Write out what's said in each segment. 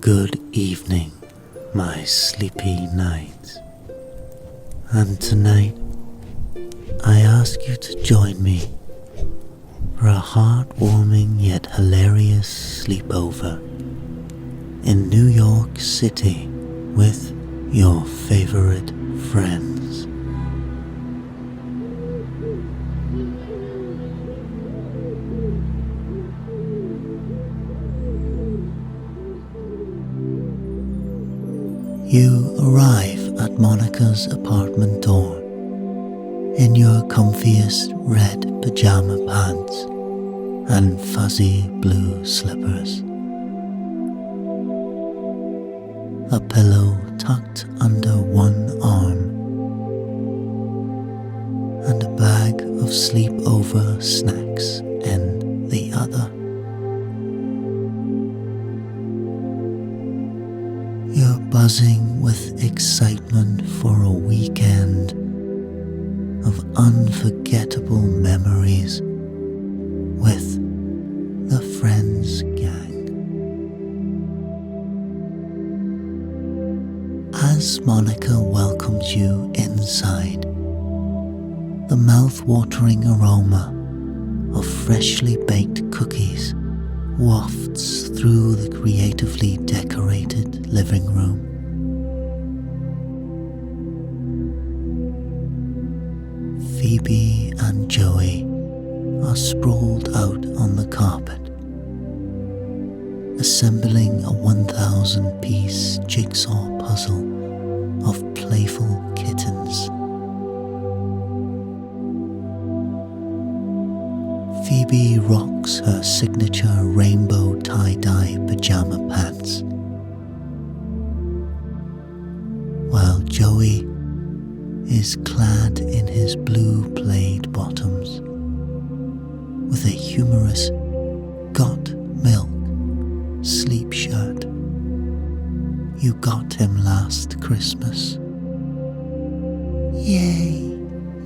Good evening, my sleepy nights. And tonight, I ask you to join me for a heartwarming yet hilarious sleepover in New York City with your favorite friends. You arrive at Monica's apartment door in your comfiest red pajama pants and fuzzy blue slippers. A pillow tucked under one arm and a bag of sleepover snacks in the other. You're buzzing with excitement for a weekend of unforgettable memories with the Friends gang. As Monica welcomes you inside, the mouth-watering aroma of freshly baked cookies wafts through the creatively decorated living room. Phoebe and Joey are sprawled out on the carpet, assembling a 1,000-piece jigsaw puzzle of playful kittens. Phoebe rocks her signature rainbow tie-dye pajama pants, while Joey is clad in his blue plaid bottoms with a humorous "Got Milk" sleep shirt you got him last Christmas. Yay,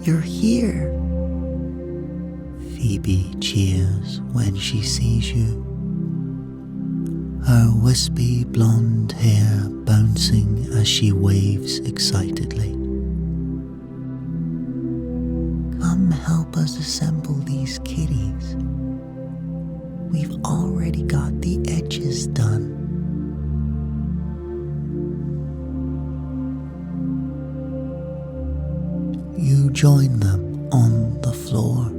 you're here! Phoebe cheers when she sees you, her wispy blonde hair bouncing as she waves excitedly. Come help us assemble these kitties. We've already got the edges done. You join them on the floor,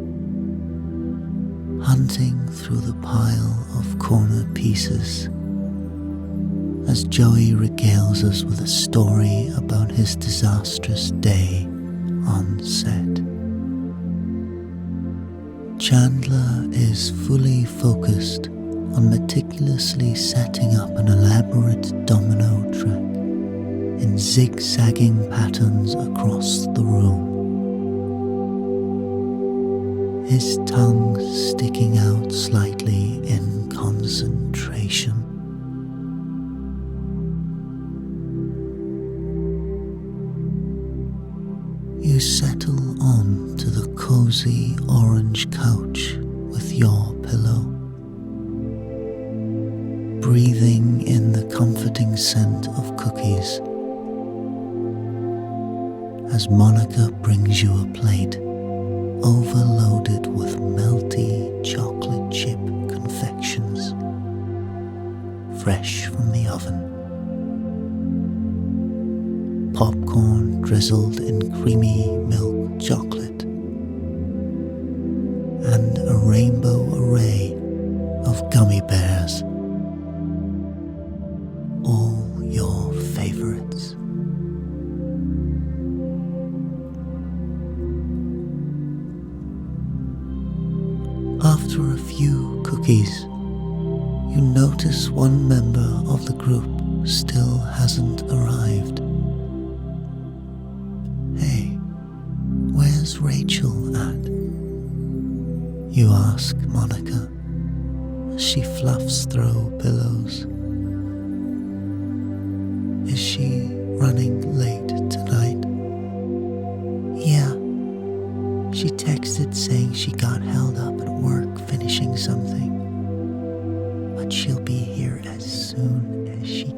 hunting through the pile of corner pieces as Joey regales us with a story about his disastrous day on set. Chandler is fully focused on meticulously setting up an elaborate domino track in zigzagging patterns across the room, his tongue sticking out slightly in concentration. You settle on to the cozy orange couch with your pillow, breathing in the comforting scent of cookies as Monica brings you a plate overloaded with melty chocolate chip confections, fresh from the oven. Popcorn drizzled in creamy milk chocolate, and a rainbow array of gummy bears, all your favorites. After a few cookies, you notice one member of the group still hasn't arrived. Hey, where's Rachel at? You ask Monica as she fluffs through pillows. Is she running late tonight? Yeah. She texted saying she got held up at work finishing something, but she'll be here as soon as she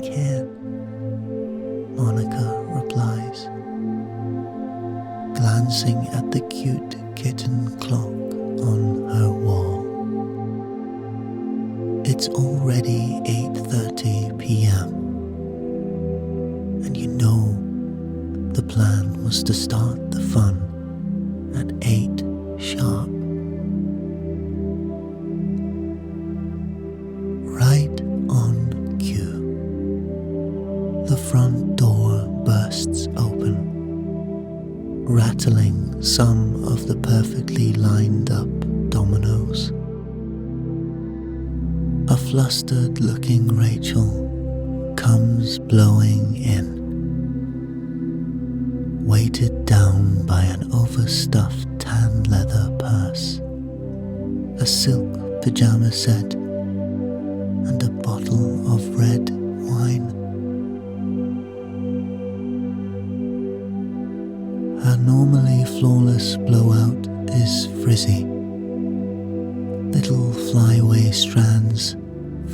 glancing at the cute kitten clock on her wall. It's already 8:30 p.m. and you know the plan was to start the fun at 8 sharp. Right on cue, the front door bursts open, rattling some of the perfectly lined up dominoes. A flustered-looking Rachel comes blowing in, weighted down by an overstuffed tan leather purse, a silk pajama set, and a bottle of red wine. Her normally flawless blowout is frizzy, little flyaway strands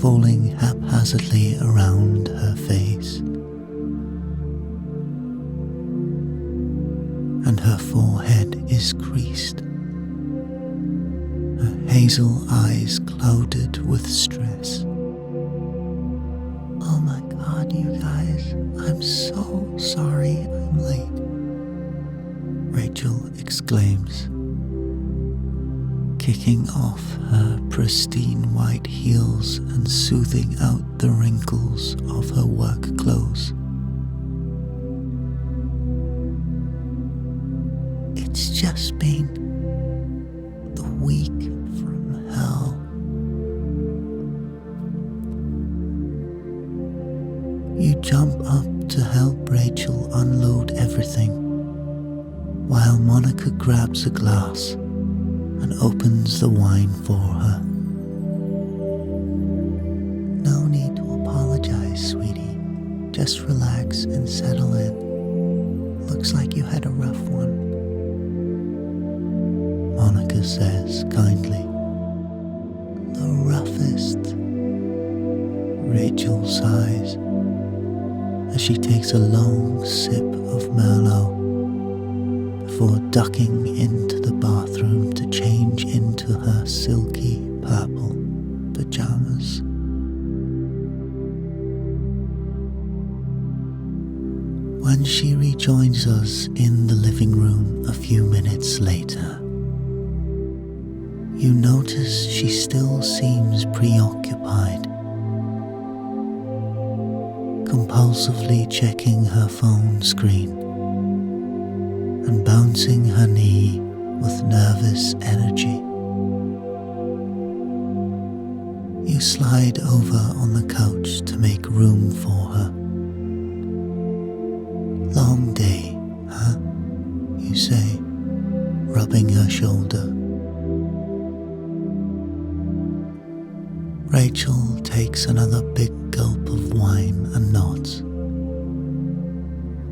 falling haphazardly around her face, and her forehead is creased, her hazel eyes clouded with stress. Oh my God, you guys, I'm so sorry I'm late, Rachel exclaims, kicking off her pristine white heels and smoothing out the wrinkles of her work clothes. It's just been the week from hell. You jump up to help Rachel unload everything, while Monica grabs a glass and opens the wine for her. No need to apologize, sweetie. Just relax and settle in. Looks like you had a rough one, Monica says kindly. The roughest, Rachel sighs as she takes a long sip of Merlot before ducking into the bathroom to change into her silky purple pajamas. When she rejoins us in the living room a few minutes later, you notice she still seems preoccupied, compulsively checking her phone screen and bouncing her knee with nervous energy. You slide over on the couch to make room for her. Long day, huh? You say, rubbing her shoulder. Rachel takes another big gulp of wine and nods,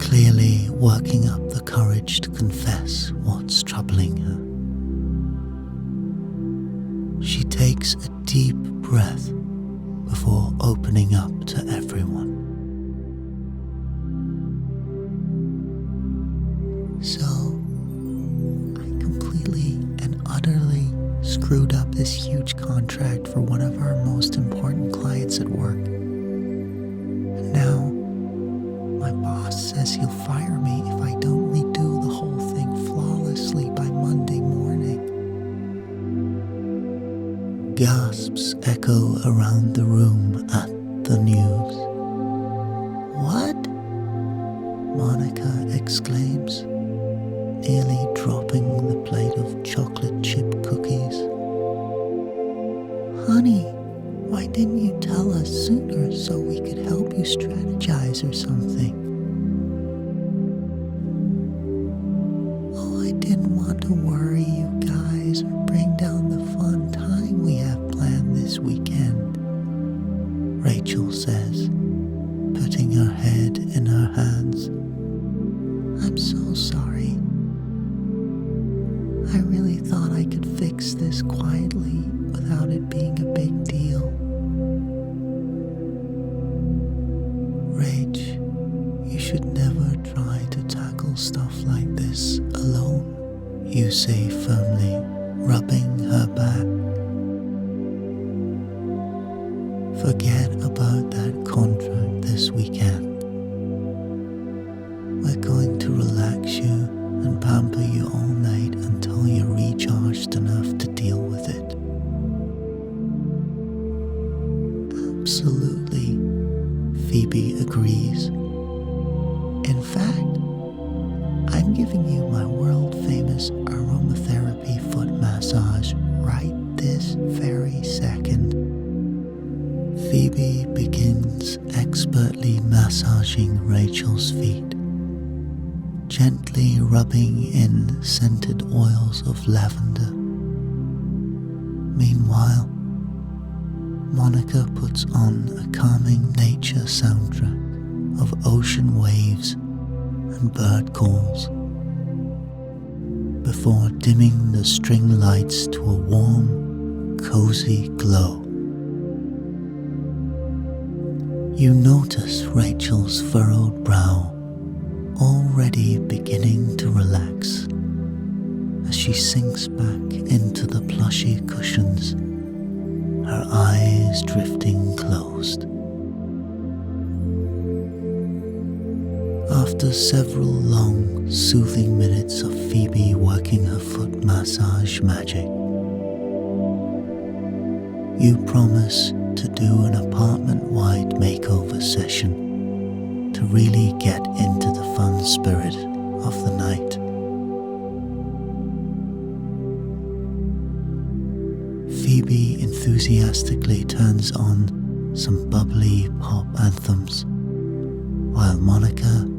clearly working up the courage to confess what's troubling her. She takes a deep breath before opening up to everyone. So, I completely and utterly screwed up this huge contract for one of our most important clients at work. And now, my boss says he'll fire me if I don't redo the whole thing flawlessly by Monday morning. Gasps echo around the room at the news. What? Monica exclaims, nearly dropping the plate of chocolate chip cookies. Honey, why didn't you tell us sooner so we could help you strategize or something? Oh, I didn't want to worry you guys or bring down the fun time we have planned this weekend, Rachel says, putting her head in her hands. I'm so sorry. I really thought I could fix this quietly without it being a big deal. Rach, you should never try to tackle stuff like this alone. you say firmly, rubbing her back. Forget about that contract this weekend. We're going to relax you and pamper you all night until you're recharged enough to deal with it. Absolutely, Phoebe agrees. In fact, I'm giving you my world-famous aromatherapy foot massage right this very second. Phoebe begins expertly massaging Rachel's feet, gently rubbing in scented oils of lavender. Meanwhile, Monica puts on a calming nature soundtrack of ocean waves and bird calls before dimming the string lights to a warm, cozy glow. You notice Rachel's furrowed brow already beginning to relax as she sinks back into the plushy cushions, her eyes drifting closed. After several long, soothing minutes of Phoebe working her foot massage magic, you promise to do an apartment-wide makeover session to really get into the fun spirit of the night. Phoebe enthusiastically turns on some bubbly pop anthems, while Monica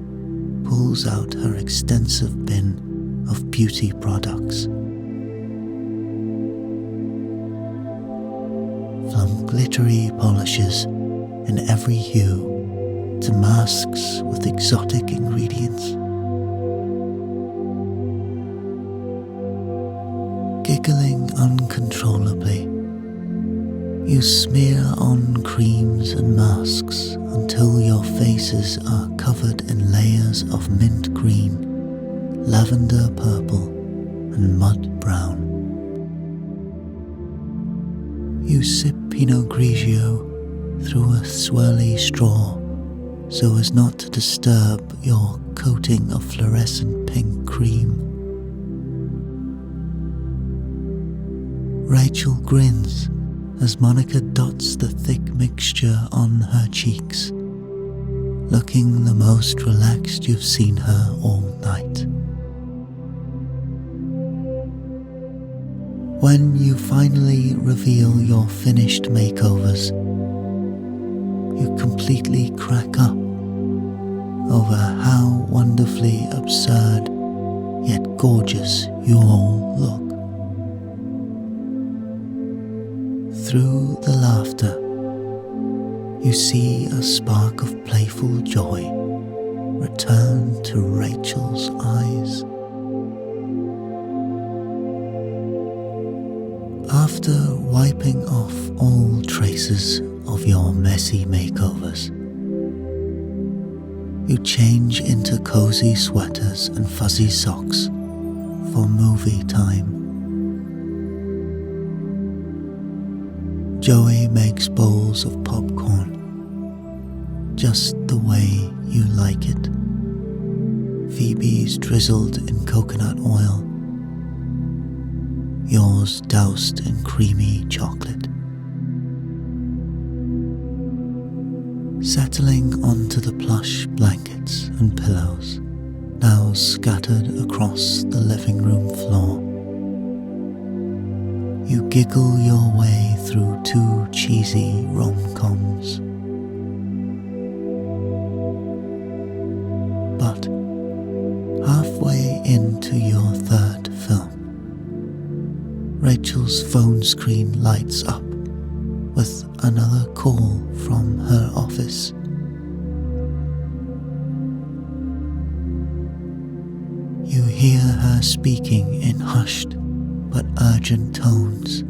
pulls out her extensive bin of beauty products. From glittery polishes in every hue to masks with exotic ingredients. Giggling uncontrollably, you smear on creams and masks until your faces are covered in layers of mint green, lavender purple, and mud brown. You sip Pinot Grigio through a swirly straw so as not to disturb your coating of fluorescent pink cream. Rachel grins as Monica dots the thick mixture on her cheeks, looking the most relaxed you've seen her all night. When you finally reveal your finished makeovers, you completely crack up over how wonderfully absurd yet gorgeous you all look. Through the laughter, you see a spark of playful joy return to Rachel's eyes. After wiping off all traces of your messy makeovers, you change into cozy sweaters and fuzzy socks for movie time. Joey makes bowls of popcorn, just the way you like it. Phoebe's drizzled in coconut oil, yours doused in creamy chocolate. Settling onto the plush blankets and pillows now scattered across the living room floor, you giggle your way through two cheesy rom-coms. But halfway into your third film, Rachel's phone screen lights up with another call from her office. You hear her speaking in hushed but urgent tones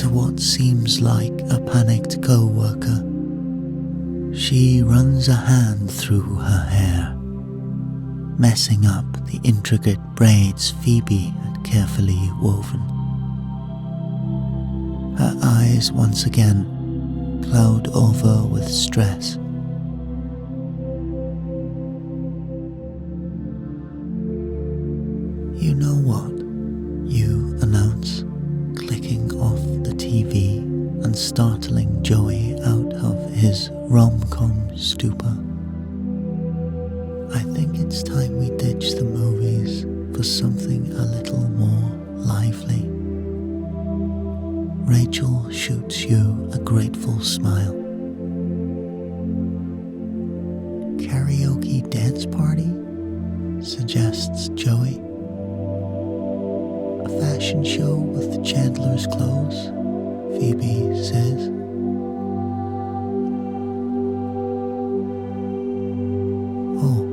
to what seems like a panicked co-worker. She runs a hand through her hair, messing up the intricate braids Phoebe had carefully woven. Her eyes once again cloud over with stress. "You know what?" you announce, clicking off the TV and startling Joey out of his rom-com stupor. "I think it's time we ditch the movies for something a little more lively." Rachel shoots you a grateful smile. "Karaoke dance party?" suggests Joey. "A fashion show with Chandler's clothes?" Phoebe says. "Oh,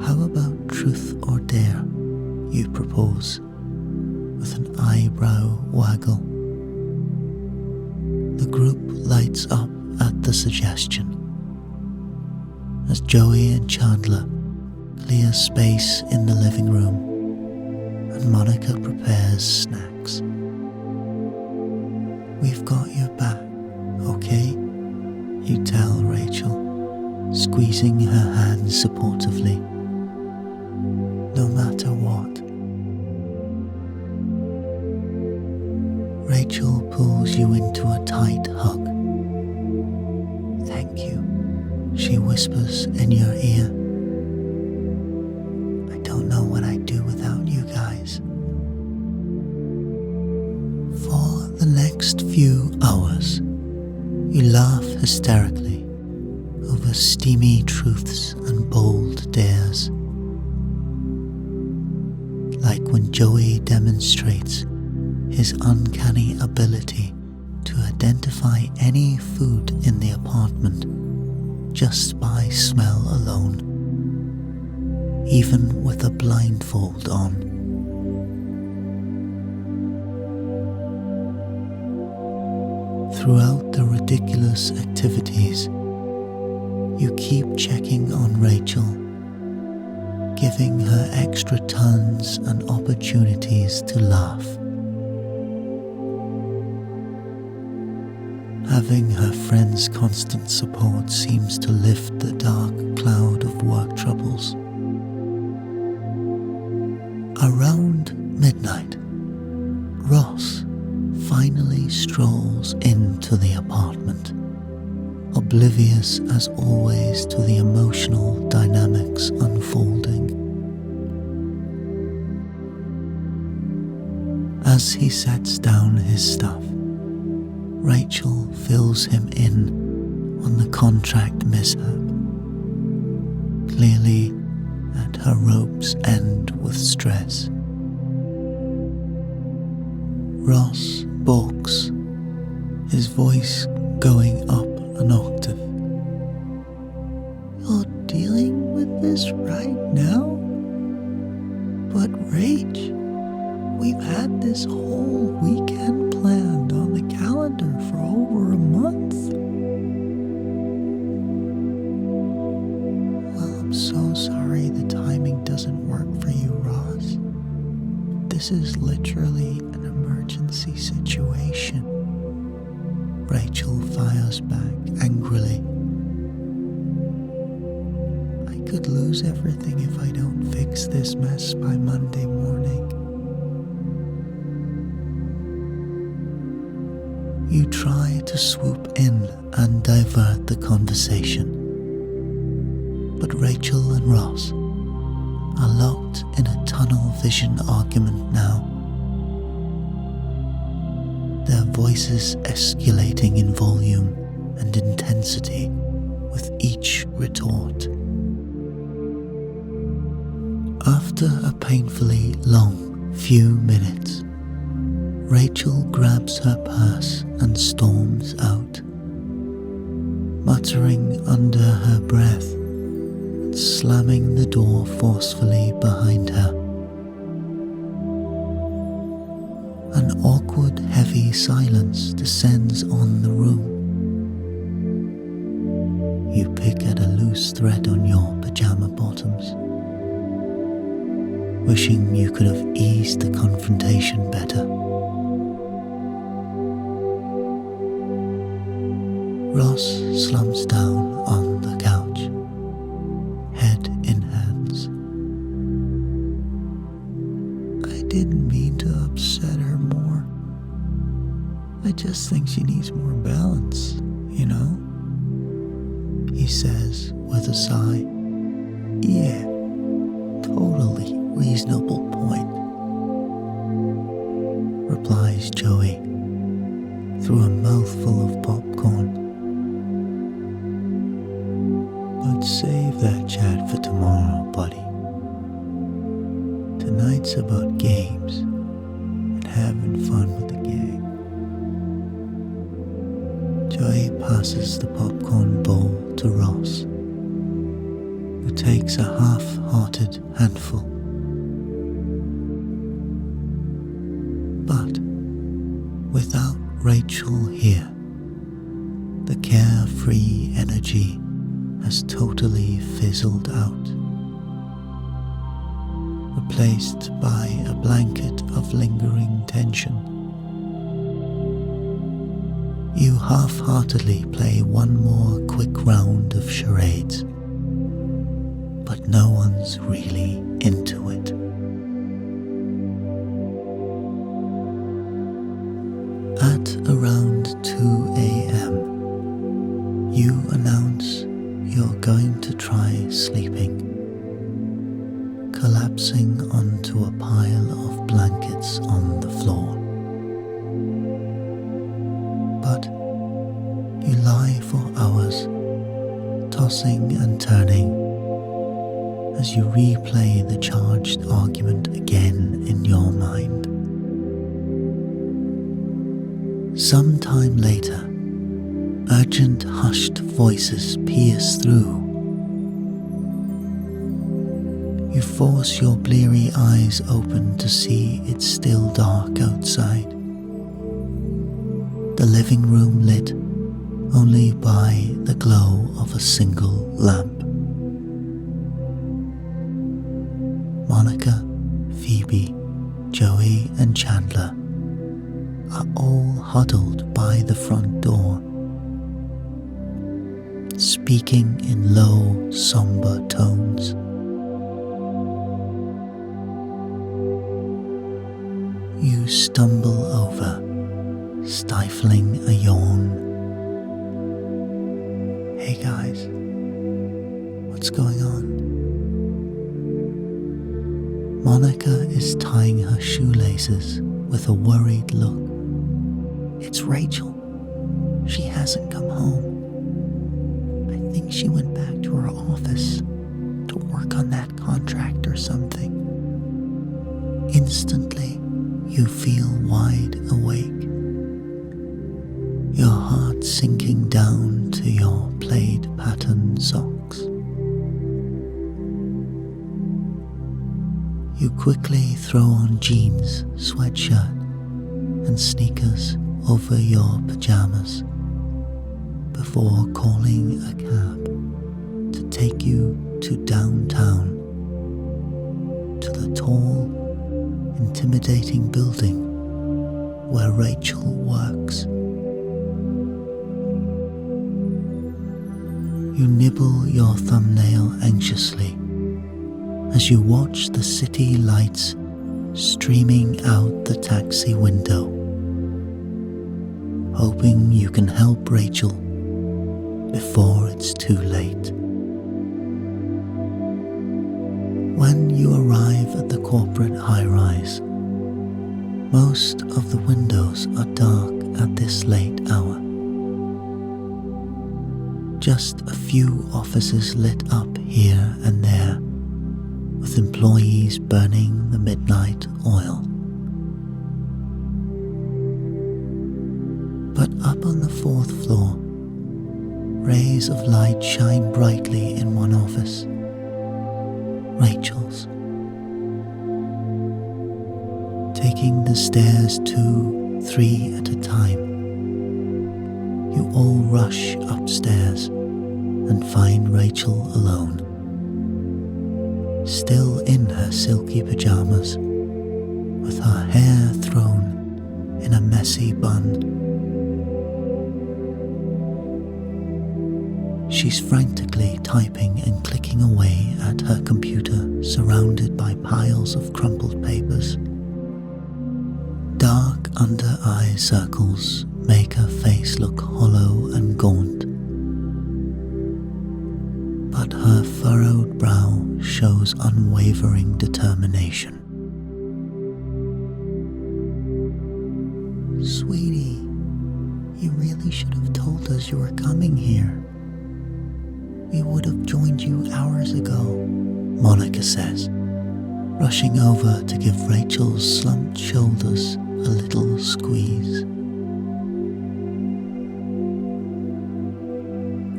how about truth or dare?" you propose, with an eyebrow waggle. The group lights up at the suggestion as Joey and Chandler clear space in the living room and Monica prepares snacks. "We've got your back, okay?" you tell Rachel, squeezing her hand supportively. "No matter what." Rachel pulls you into a tight hug. "Thank you," she whispers in your ear. "I don't know what I'd do without you guys." For the next few hours, you laugh hysterically over steamy truths and bold dares. Like when Joey demonstrates his uncanny ability to identify any food in the apartment just by smell alone, even with a blindfold on. Throughout the ridiculous activities, you keep checking on Rachel, giving her extra turns and opportunities to laugh. Having her friend's constant support seems to lift the dark cloud of work troubles. Around midnight, Ross finally strolls into the apartment, oblivious as always to the emotional dynamics unfolding. As he sets down his stuff, Rachel fills him in on the contract mishap, clearly at her rope's end with stress. Ross balks, his voice going up an octave. "You're dealing with this right now? But Rach, we've had this whole weekend planned on the calendar for over a month." "Well, I'm so sorry the timing doesn't work for you, Ross. This is literally an emergency situation." Rachel fires back angrily. "I could lose everything if I don't fix this mess by Monday morning." You try to swoop in and divert the conversation, but Rachel and Ross are locked in a tunnel vision argument now, their voices escalating in volume and intensity with each retort. After a painfully long few minutes, Rachel grabs her purse and storms out, muttering under her breath and slamming the door forcefully behind her. An awkward, heavy silence descends on the room. You pick at a loose thread on your pajama bottoms, wishing you could have eased the confrontation better. Ross slumps down on the couch, head in hands. I didn't mean to upset her more. I just think she needs more balance, you know? He says with a sigh. Yeah, totally reasonable point, replies Joey through a mouthful of popcorn. But save that chat for tomorrow, buddy. Tonight's about games and having fun with the gang. Joey passes the popcorn bowl to Ross, who takes a half-hearted handful. But without Rachel here, the carefree energy has totally fizzled out, replaced by a blanket of lingering tension. You half-heartedly play one more quick round of charades, but no one's really into it. At around 2 a.m., you announce you're going to try sleeping, collapsing onto a pile of blankets on the floor. But you lie for hours, tossing and turning, as you replay the charged argument again in your mind. Sometime later, urgent hushed voices pierce through. You force your bleary eyes open to see it's still dark outside. The living room lit only by the glow of a single lamp. Monica, Phoebe, Joey and Chandler are all huddled by the front door, speaking in low, somber tones. You stumble over, stifling a yawn. Hey guys, what's going on? Monica is tying her shoelaces with a worried look. It's Rachel. She hasn't come home. I think she went back to her office to work on that contract or something. Instantly, you feel wide awake, your heart sinking down to your plaid pattern socks. You quickly throw on jeans, sweatshirt, and sneakers over your pajamas before calling a cab to take you to downtown, to the tall, intimidating building where Rachel works. You nibble your thumbnail anxiously as you watch the city lights streaming out the taxi window, hoping you can help Rachel before it's too late. When you arrive at the corporate high-rise, most of the windows are dark at this late hour. Just a few offices lit up here and there, with employees burning the midnight oil. But up on the 4th floor, rays of light shine brightly in one office, Rachel's. Taking the stairs 2, 3 at a time, you all rush upstairs and find Rachel alone, still in her silky pajamas, with her hair thrown in a messy bun. She's frantically typing and clicking away at her computer, surrounded by piles of crumpled papers. Dark under-eye circles make her face look hollow and gaunt, but her furrowed brow shows unwavering determination. "Sweetie, you really should have told us you were coming here. We would have joined you hours ago," Monica says, rushing over to give Rachel's slumped shoulders a little squeeze.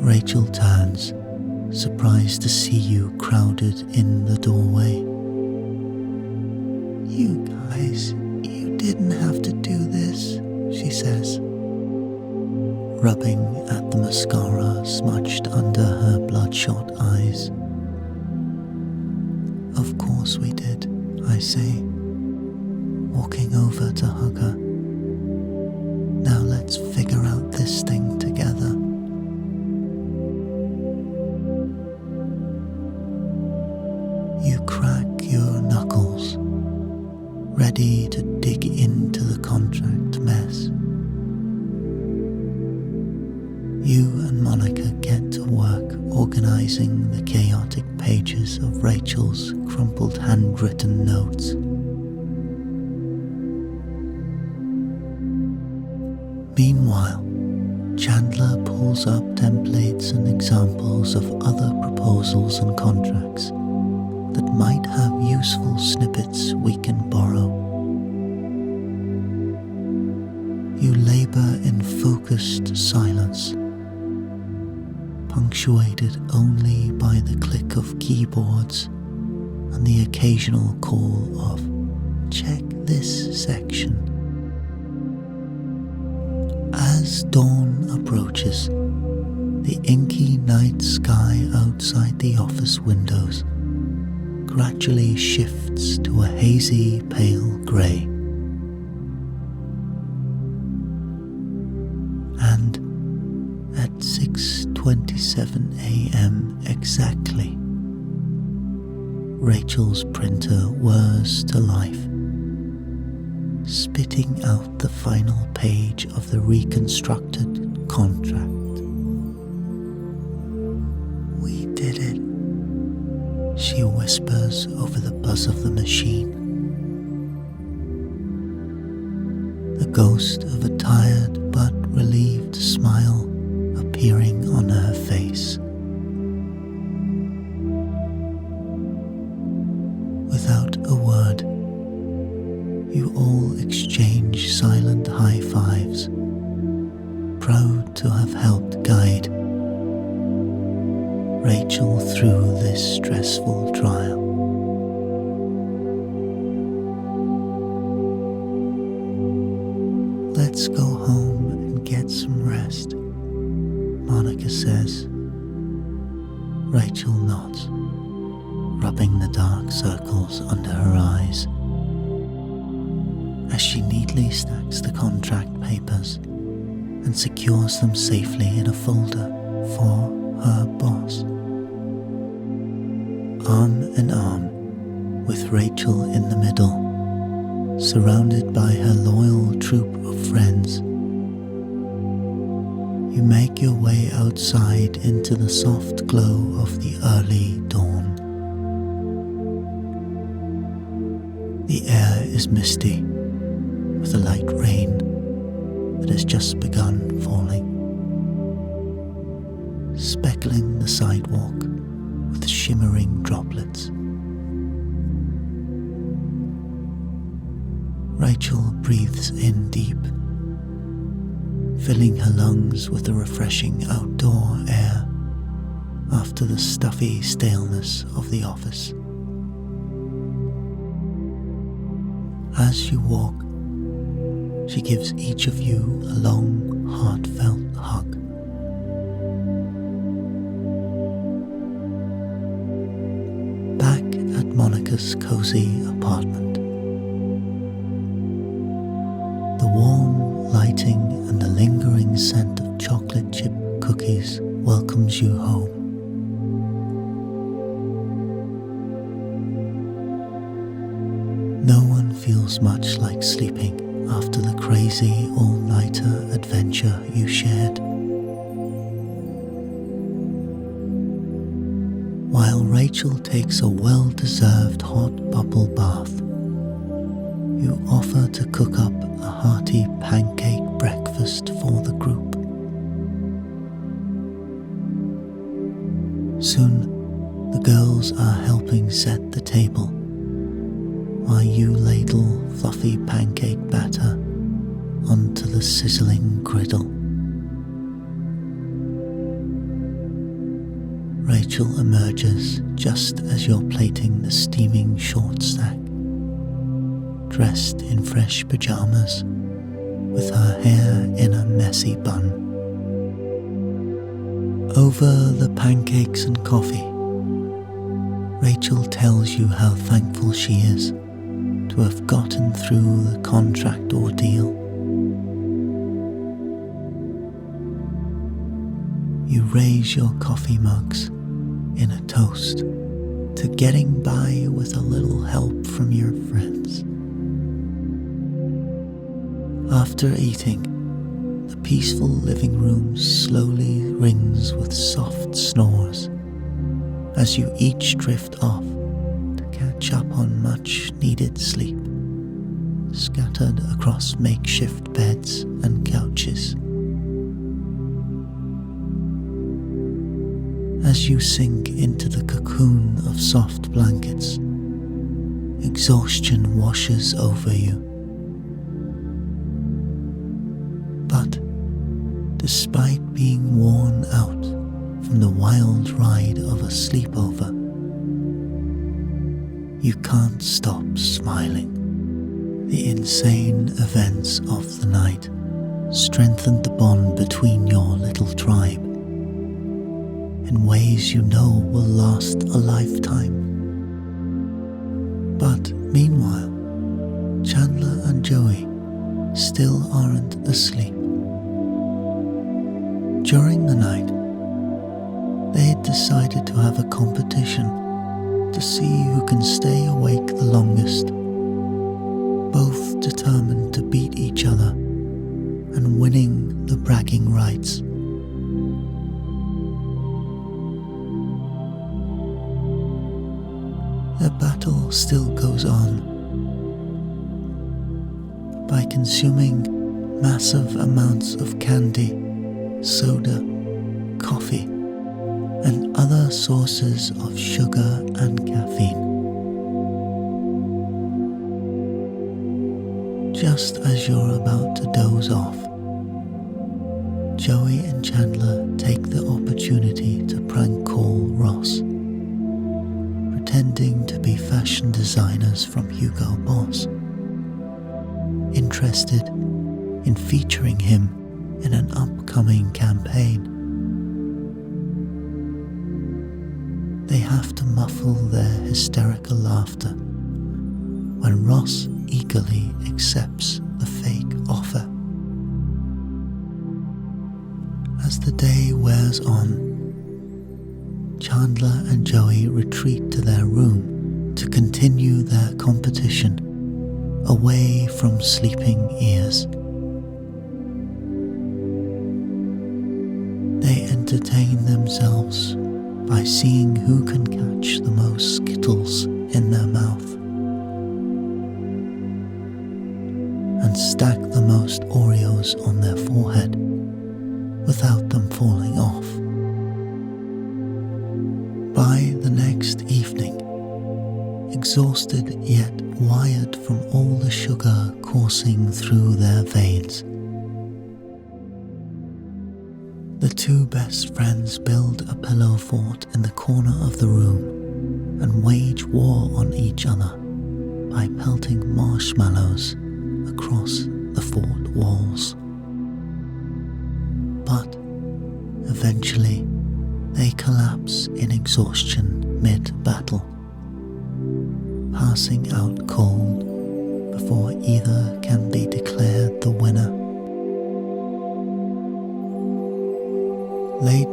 Rachel turns, surprised to see you crowded in the doorway. "You guys, you didn't have to do this," she says, rubbing at the mascara smudged under her bloodshot eyes. "Of course we did," I say, walking over to hug her. "Now let's figure out this thing together." You crack your knuckles, ready to dig into the contract mess. You and Monica get to work organizing the chaotic pages of Rachel's crumpled handwritten notes. Meanwhile, Chandler pulls up templates and examples of other proposals and contracts that might have useful snippets we can borrow. You labor in focused silence, punctuated only by the click of keyboards and the occasional call of "check this section." As dawn approaches, the inky night sky outside the office windows gradually shifts to a hazy pale grey. And at 6:27 a.m. exactly, Rachel's printer whirs to life, spitting out the final page of the reconstructed contract. "We did it," she whispers over the buzz of the machine. The ghost of a tired but relieved smile appearing on her face. Without a word, you all exchange silent high fives, proud to have helped guide Rachel through this stressful trial. "Let's go home and get some rest," Monica says. Rachel nods, rubbing the dark circles under her eyes, as she neatly stacks the contract papers and secures them safely in a folder for her boss. Arm in arm, with Rachel in the middle, surrounded by her loyal troop of friends, you make your way outside into the soft glow of the early dawn. The air is misty, with a light rain that has just begun falling, speckling the sidewalk with shimmering droplets. Rachel breathes in deep, filling her lungs with the refreshing outdoor air after the stuffy staleness of the office. As you walk, she gives each of you a long, heartfelt hug. Back at Rebecca's cozy apartment. The warm lighting and the lingering scent of chocolate chip cookies welcomes you home. No one feels much like sleeping after the crazy all-nighter adventure you shared. While Rachel takes a well-deserved hot bubble bath, you offer to cook up a hearty pancake breakfast for the group. Soon, the girls are helping set the table, while you ladle fluffy pancake batter onto the sizzling griddle. Rachel emerges just as you're plating the steaming short stack, dressed in fresh pajamas, with her hair in a messy bun. Over the pancakes and coffee, Rachel tells you how thankful she is to have gotten through the contract ordeal. You raise your coffee mugs in a toast to getting by with a little help from your friends. After eating, the peaceful living room slowly rings with soft snores as you each drift off to catch up on much needed sleep, scattered across makeshift beds and couches. As you sink into the cocoon of soft blankets, exhaustion washes over you. But despite being worn out from the wild ride of a sleepover, you can't stop smiling. The insane events of the night strengthened the bond between your little tribe in ways you know will last a lifetime. But meanwhile, Chandler and Joey still aren't asleep. During the night, they had decided to have a competition to see who can stay awake the longest, both determined to beat each other and winning the bragging rights. The battle still goes on. By consuming massive amounts of candy, soda, coffee, and other sources of sugar and caffeine. Just as you're about to doze off, Joey and Chandler take the opportunity to prank call Ross, pretending to be fashion designers from Hugo Boss, interested in featuring him in an upcoming campaign. They have to muffle their hysterical laughter when Ross eagerly accepts the fake offer. As the day wears on, Chandler and Joey retreat to their room to continue their competition away from sleeping ears. They entertain themselves by seeing who can catch the most Skittles in their mouth and stack the most Oreos on their forehead without them falling off. By the next evening, exhausted yet wired from all the sugar coursing through their veins, the two best friends build a pillow fort in the corner of the room and wage war on each other by pelting marshmallows across the fort walls. But eventually they collapse in exhaustion mid-battle. passing out cold before either can be declared the winner. Late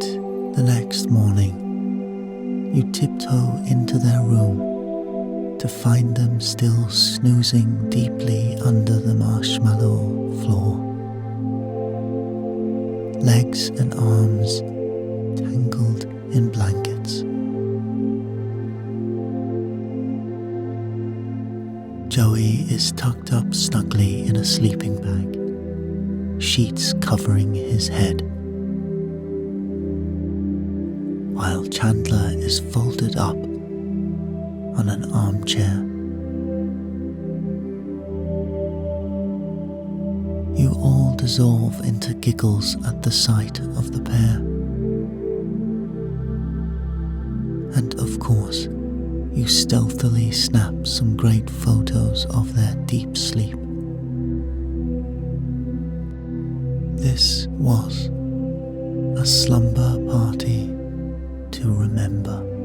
the next morning, you tiptoe into their room to find them still snoozing deeply under the marshmallow floor. Legs and arms tangled in blankets. Joey is tucked up snugly in a sleeping bag, sheets covering his head, while Chandler is folded up on an armchair. You all dissolve into giggles at the sight of the pair. And of course, you stealthily snap some great photos of their deep sleep. This was a slumber party to remember.